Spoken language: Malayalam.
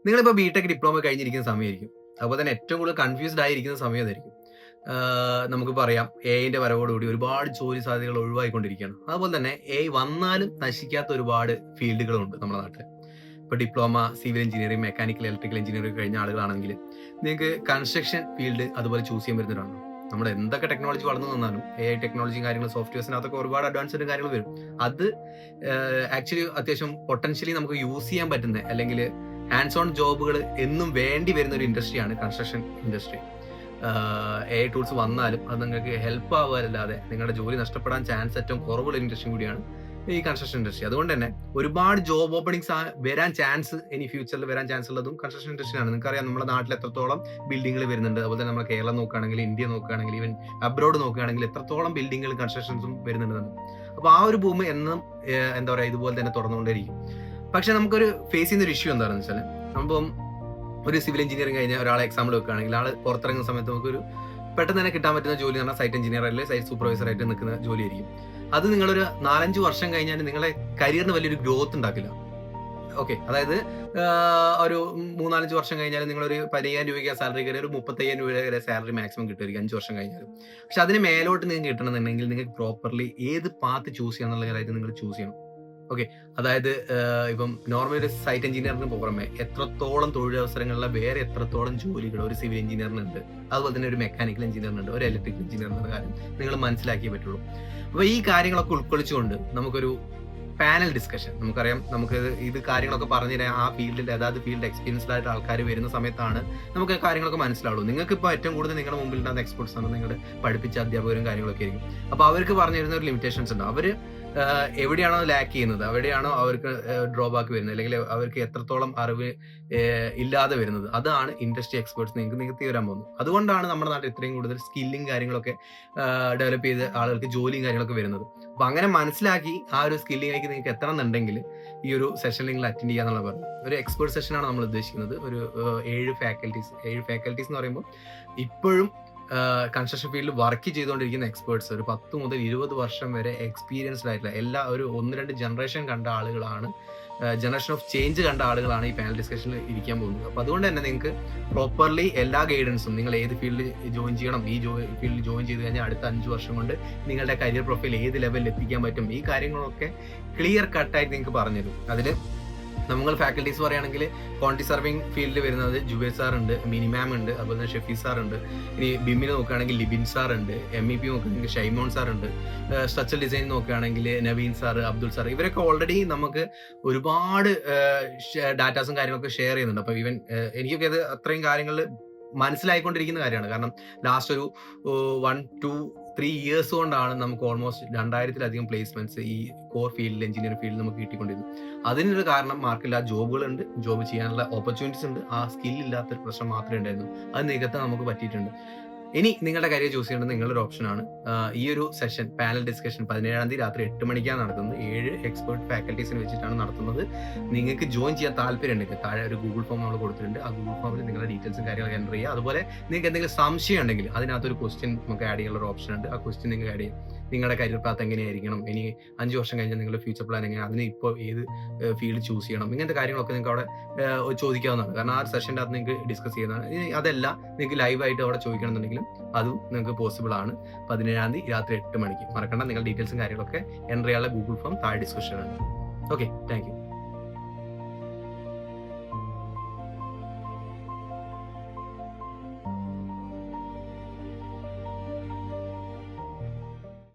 നിങ്ങളിപ്പോൾ ബിടെക് ഡിപ്ലോമ കഴിഞ്ഞിരിക്കുന്ന സമയമായിരിക്കും. അതുപോലെ തന്നെ ഏറ്റവും കൂടുതൽ കൺഫ്യൂസ്ഡ് ആയിരിക്കുന്ന സമയം അതായിരിക്കും. നമുക്ക് പറയാം എഐന്റെ വരവോടുകൂടി ഒരുപാട് ജോലി സാധ്യതകൾ ഒഴിവായിക്കൊണ്ടിരിക്കുകയാണ്. അതുപോലെ തന്നെ എഐ വന്നാലും നശിക്കാത്ത ഒരുപാട് ഫീൽഡുകളുണ്ട് നമ്മുടെ നാട്ടിൽ. ഇപ്പോൾ diploma, civil engineering, mechanical, electrical engineering കഴിഞ്ഞ ആളുകളാണെങ്കിൽ നിങ്ങൾക്ക് കൺസ്ട്രക്ഷൻ ഫീൽഡ് അതുപോലെ ചൂസ് ചെയ്യാൻ വരുന്നവരാണ്. നമ്മൾ എന്തൊക്കെ ടെക്നോളജി വളർന്നു വന്നാലും എഐ ടെക്നോളജിയും കാര്യങ്ങളും സോഫ്റ്റ്വെയർസിനകത്തൊക്കെ ഒരുപാട് അഡ്വാൻസ്ഡ് കാര്യങ്ങൾ വരും. അത് ആക്ച്വലി അത്യാവശ്യം പൊട്ടൻഷ്യലി നമുക്ക് യൂസ് ചെയ്യാൻ പറ്റുന്ന അല്ലെങ്കിൽ ഹാൻഡ്സ് ഓൺ ജോബുകൾ എന്നും വേണ്ടി വരുന്ന ഒരു ഇൻഡസ്ട്രിയാണ് കൺസ്ട്രക്ഷൻ ഇൻഡസ്ട്രി. എഐ ടൂൾസ് വന്നാലും അത് നിങ്ങൾക്ക് ഹെൽപ്പ് ആവുകയല്ലാതെ നിങ്ങളുടെ ജോലി നഷ്ടപ്പെടാൻ ചാൻസ് ഏറ്റവും കുറവുള്ള ഇൻഡസ്ട്രി കൂടിയാണ് ഈ കൺസ്ട്രക്ഷൻ ഇൻഡസ്ട്രി. അതുകൊണ്ട് തന്നെ ഒരുപാട് ജോബ് ഓപ്പണിങ്സ് വരാൻ ചാൻസ് ഇനി ഫ്യൂച്ചറിൽ വരാൻ ചാൻസ് ഉള്ളതും കൺസ്ട്രക്ഷൻ ഇൻഡസ്ട്രിയാണ്. നിങ്ങൾക്കറിയാം നമ്മുടെ നാട്ടിൽ എത്രത്തോളം ബിൽഡിങ്ങുകൾ വരുന്നുണ്ട്. അതുപോലെ തന്നെ നമ്മുടെ കേരളം നോക്കുകയാണെങ്കിൽ, ഇന്ത്യ നോക്കുകയാണെങ്കിൽ, ഈവൻ അബ്രോഡ് നോക്കുകയാണെങ്കിൽ എത്രത്തോളം ബിൽഡിങ്ങുകൾ കൺസ്ട്രക്ഷൻസും വരുന്നുണ്ടെന്ന്. അപ്പോൾ ആ ഒരു ഭൂമി എന്നും എന്താ പറയുക ഇതുപോലെ തന്നെ തുറന്നുകൊണ്ടേയിരിക്കും. പക്ഷെ നമുക്കൊരു ഫേസ് ചെയ്യുന്ന ഒരു ഇഷ്യൂ എന്താണെന്ന് വെച്ചാൽ, നമ്മളിപ്പം ഒരു സിവിൽ എഞ്ചിനീയറിംഗ് കഴിഞ്ഞ ഒരാളെ എക്സാമ്പിൾ വെക്കുകയാണെങ്കിൽ ആൾ പുറത്തിറങ്ങുന്ന സമയത്ത് നമുക്കൊരു പെട്ടെന്ന് തന്നെ കിട്ടാൻ പറ്റുന്ന ജോലി എന്ന് പറഞ്ഞാൽ സൈറ്റ് എഞ്ചിനീയർ അല്ലെങ്കിൽ സൈറ്റ് സൂപ്പർവൈസർ ആയിട്ട് നിൽക്കുന്ന ജോലിയായിരിക്കും. അത് നിങ്ങളൊരു 4-5 വർഷം കഴിഞ്ഞാൽ നിങ്ങളെ കരിയറിന് വലിയൊരു ഗ്രോത്ത് ഉണ്ടാക്കില്ല. ഓക്കെ, അതായത് ഒരു 3-4-5 വർഷം കഴിഞ്ഞാൽ നിങ്ങളൊരു 10,000 രൂപയ്ക്ക് സാലറി കയറി ഒരു 35,000 രൂപ വരെ സാലറി മാക്സിമം കിട്ടുമായിരിക്കും 5 വർഷം കഴിഞ്ഞാലും. പക്ഷെ അതിന് മേലോട്ട് നിങ്ങൾക്ക് കിട്ടണമെന്നുണ്ടെങ്കിൽ നിങ്ങൾക്ക് പ്രോപ്പർലി ഏത് പാത്ത് ചൂസ് ചെയ്യാൻ എന്നുള്ള കാര്യമായിട്ട് നിങ്ങൾ ചൂസ് ചെയ്യണം. ഓക്കെ, അതായത് ഇപ്പം നോർമൽ ഒരു സൈറ്റ് എഞ്ചിനീയറിന് പുറമെ എത്രത്തോളം തൊഴിലവസരങ്ങളിലെ വേറെ എത്രത്തോളം ജോലികൾ ഒരു സിവിൽ എഞ്ചിനീയറിനുണ്ട്, അതുപോലെ തന്നെ ഒരു മെക്കാനിക്കൽ എഞ്ചിനീയറിനുണ്ട്, ഒരു ഇലക്ട്രിക്കൽ എഞ്ചിനീയറിനുള്ള കാര്യം നിങ്ങൾ മനസ്സിലാക്കിയേ പറ്റുള്ളൂ. അപ്പോൾ ഈ കാര്യങ്ങളൊക്കെ ഉൾക്കൊള്ളിച്ചുകൊണ്ട് നമുക്കൊരു പാനൽ ഡിസ്കഷൻ, നമുക്കറിയാം നമുക്ക് ഇത് കാര്യങ്ങളൊക്കെ പറഞ്ഞു തരാൻ ആ ഫീൽഡിൽ അതായത് ഫീൽഡ് എക്സ്പീരിയൻസ്ഡ് ആയിട്ട് ആൾക്കാർ വരുന്ന സമയത്താണ് നമുക്ക് കാര്യങ്ങളൊക്കെ മനസ്സിലാവുള്ളൂ. നിങ്ങൾക്ക് ഇപ്പോൾ ഏറ്റവും കൂടുതൽ നിങ്ങളുടെ മുമ്പിൽ ഉണ്ടാകുന്ന എക്സ്പെർട്സ് ആണ് നിങ്ങളുടെ പഠിപ്പിച്ച അധ്യാപകരും കാര്യങ്ങളൊക്കെ ആയിരിക്കും. അപ്പോൾ അവർക്ക് പറഞ്ഞു തരുന്ന ഒരു ലിമിറ്റേഷൻസ് ഉണ്ട്. അവർ എവിടെയാണോ ലാക്ക് ചെയ്യുന്നത്, എവിടെയാണോ അവർക്ക് ഡ്രോബാക്ക് വരുന്നത്, അല്ലെങ്കിൽ അവർക്ക് എത്രത്തോളം അറിവ് ഇല്ലാതെ വരുന്നത്, അതാണ് ഇൻഡസ്ട്രി എക്സ്പേർട്സ് നിങ്ങൾക്ക് നികത്തി വരാൻ പോകുന്നത്. അതുകൊണ്ടാണ് നമ്മുടെ നാട്ടിൽ ഇത്രയും കൂടുതൽ സ്കില്ലിങ് കാര്യങ്ങളൊക്കെ ഡെവലപ്പ് ചെയ്ത് ആളുകൾക്ക് ജോലിയും കാര്യങ്ങളൊക്കെ വരുന്നത്. അപ്പൊ അങ്ങനെ മനസ്സിലാക്കി ആ ഒരു സ്കില്ലിങ്ങിലേക്ക് നിങ്ങൾക്ക് എത്തണം എന്നുണ്ടെങ്കിൽ ഈ ഒരു സെഷൻ നിങ്ങൾ അറ്റൻഡ് ചെയ്യാന്നുള്ള പറഞ്ഞു. ഒരു എക്സ്പേർട്ട് സെഷനാണ് നമ്മൾ ഉദ്ദേശിക്കുന്നത്. ഒരു 7 ഫാക്കൽറ്റീസ് എന്ന് പറയുമ്പോൾ ഇപ്പോഴും കൺസ്ട്രക്ഷൻ ഫീൽഡിൽ വർക്ക് ചെയ്തുകൊണ്ടിരിക്കുന്ന എക്സ്പേർട്സ്, ഒരു 10 മുതൽ 20 വർഷം വരെ എക്സ്പീരിയൻസ്ഡ് ആയിട്ടുള്ള എല്ലാ ഒരു 1-2 ജനറേഷൻ കണ്ട ആളുകളാണ്, ജനറേഷൻ ഓഫ് ചേഞ്ച് കണ്ട ആളുകളാണ് ഈ പാനൽ ഡിസ്കഷനിൽ ഇരിക്കാൻ പോകുന്നത്. അപ്പോൾ അതുകൊണ്ട് തന്നെ നിങ്ങൾക്ക് പ്രോപ്പർലി എല്ലാ ഗൈഡൻസും, നിങ്ങൾ ഏത് ഫീൽഡിൽ ജോയിൻ ചെയ്യണം, ഈ ഫീൽഡിൽ ജോയിൻ ചെയ്ത് കഴിഞ്ഞാൽ അടുത്ത 5 വർഷം കൊണ്ട് നിങ്ങളുടെ കരിയർ പ്രൊഫൈൽ ഏത് ലെവലിൽ എത്തിക്കാൻ പറ്റും, ഈ കാര്യങ്ങളൊക്കെ ക്ലിയർ കട്ടായിട്ട് നിങ്ങൾക്ക് പറഞ്ഞുതരും. അതിൽ നമ്മൾ ഫാക്കൽറ്റീസ് പറയുകയാണെങ്കിൽ ക്വാണ്ടിറ്റി സർവിംഗ് ഫീൽഡിൽ വരുന്നത് ജുബേർ സാർ ഉണ്ട്, മിനിമാം ഉണ്ട്, അതുപോലെ തന്നെ ഷെഫി സാർ ഉണ്ട്. ഇനി ബിമ്മിന് നോക്കുകയാണെങ്കിൽ ലിബിൻ സാർ ഉണ്ട്, MEP നോക്കുകയാണെങ്കിൽ ഷൈമോൺ സാർ ഉണ്ട്, സ്ട്രക്ചറൽ ഡിസൈൻ നോക്കുകയാണെങ്കിൽ നവീൻ സാർ, അബ്ദുൾ സാർ, ഇവരൊക്കെ ഓൾറെഡി നമുക്ക് ഒരുപാട് ഡാറ്റാസും കാര്യങ്ങളൊക്കെ ഷെയർ ചെയ്യുന്നുണ്ട്. അപ്പോൾ ഈവൻ എനിക്കൊക്കെ ഇത് അത്രയും കാര്യങ്ങൾ മനസ്സിലായിക്കൊണ്ടിരിക്കുന്ന കാര്യമാണ്. കാരണം ലാസ്റ്റ് ഒരു 1-2-3 ഇയേഴ്സ് കൊണ്ടാണ് നമുക്ക് ഓൾമോസ്റ്റ് 2000-ലധികം പ്ലേസ്മെന്റ്സ് ഈ കോർ ഫീൽഡിൽ, എഞ്ചിനീയറിംഗ് ഫീൽഡിൽ നമുക്ക് കിട്ടിക്കൊണ്ടിരുന്നു. അതിനൊരു കാരണം മാർക്കില്ല, ജോബുകളുണ്ട്, ജോബ് ചെയ്യാനുള്ള ഓപ്പർച്യൂണിറ്റീസ് ഉണ്ട്, ആ സ്കില്ലില്ലാത്തൊരു പ്രശ്നം മാത്രമേ ഉണ്ടായിരുന്നു. അത് നികത്താൻ നമുക്ക് പറ്റിയിട്ടുണ്ട്. ഇനി നിങ്ങളുടെ കരിയർ ചൂസ് ചെയ്യേണ്ടത് നിങ്ങളുടെ ഒരു ഓപ്ഷനാണ്. ഈ ഒരു സെഷൻ പാനൽ ഡിസ്കഷൻ 17-ാം തീയതി രാത്രി 8 മണിക്കാണ് നടത്തുന്നത്. 7 എക്സ്പേർട്ട് ഫാക്കൽറ്റീസിനെ വെച്ചിട്ടാണ് നടത്തുന്നത്. നിങ്ങൾക്ക് ജോയിൻ ചെയ്യാൻ താല്പര്യം ഉണ്ടെങ്കിൽ താഴെ ഒരു ഗൂഗിൾ ഫോം നമ്മൾ കൊടുത്തിട്ടുണ്ട്. ആ ഗൂഗിൾ ഫോമിൽ നിങ്ങളുടെ ഡീറ്റെയിൽസും കാര്യങ്ങളൊക്കെ എൻ്റർ ചെയ്യുക. അതുപോലെ നിങ്ങൾക്ക് എന്തെങ്കിലും സംശയം ഉണ്ടെങ്കിൽ അതിനകത്തൊരു ക്വസ്റ്റ്യൻ നമുക്ക് ആഡ് ചെയ്യാനുള്ള ഒരു ഓപ്ഷൻ ഉണ്ട്. ആ ക്വസ്റ്റ്യൻ നിങ്ങൾക്ക് ആഡ് ചെയ്യും. നിങ്ങളുടെ കരിയർ പാത്ത് എങ്ങനെയായിരിക്കണം, ഇനി 5 വർഷം കഴിഞ്ഞാൽ നിങ്ങളുടെ ഫ്യൂച്ചർ പ്ലാൻ എങ്ങനെയാണ്, അതിന് ഇപ്പോൾ ഏത് ഫീൽഡ് ചൂസ് ചെയ്യണം, ഇങ്ങനത്തെ കാര്യങ്ങളൊക്കെ നിങ്ങൾക്ക് അവിടെ ചോദിക്കാവുന്നതാണ്. കാരണം ആ സെഷൻ്റെ അകത്ത് നിങ്ങൾക്ക് ഡിസ്കസ് ചെയ്യുന്നതാണ്. അതല്ല നിങ്ങൾക്ക് ലൈവായിട്ട് അവിടെ ചോദിക്കണമെന്നുണ്ടെങ്കിലും അതും നിങ്ങൾക്ക് പോസിബിൾ ആണ്. 17-ാം തീയതി രാത്രി 8 മണിക്ക്. മറക്കണ്ട, നിങ്ങളുടെ ഡീറ്റെയിൽസും കാര്യങ്ങളൊക്കെ എൻ്റർ ചെയ്യാനുള്ള ഗൂഗിൾ ഫോം താഴെ ഡിസ്ക്രിപ്ഷനുണ്ട്. Okay, thank you.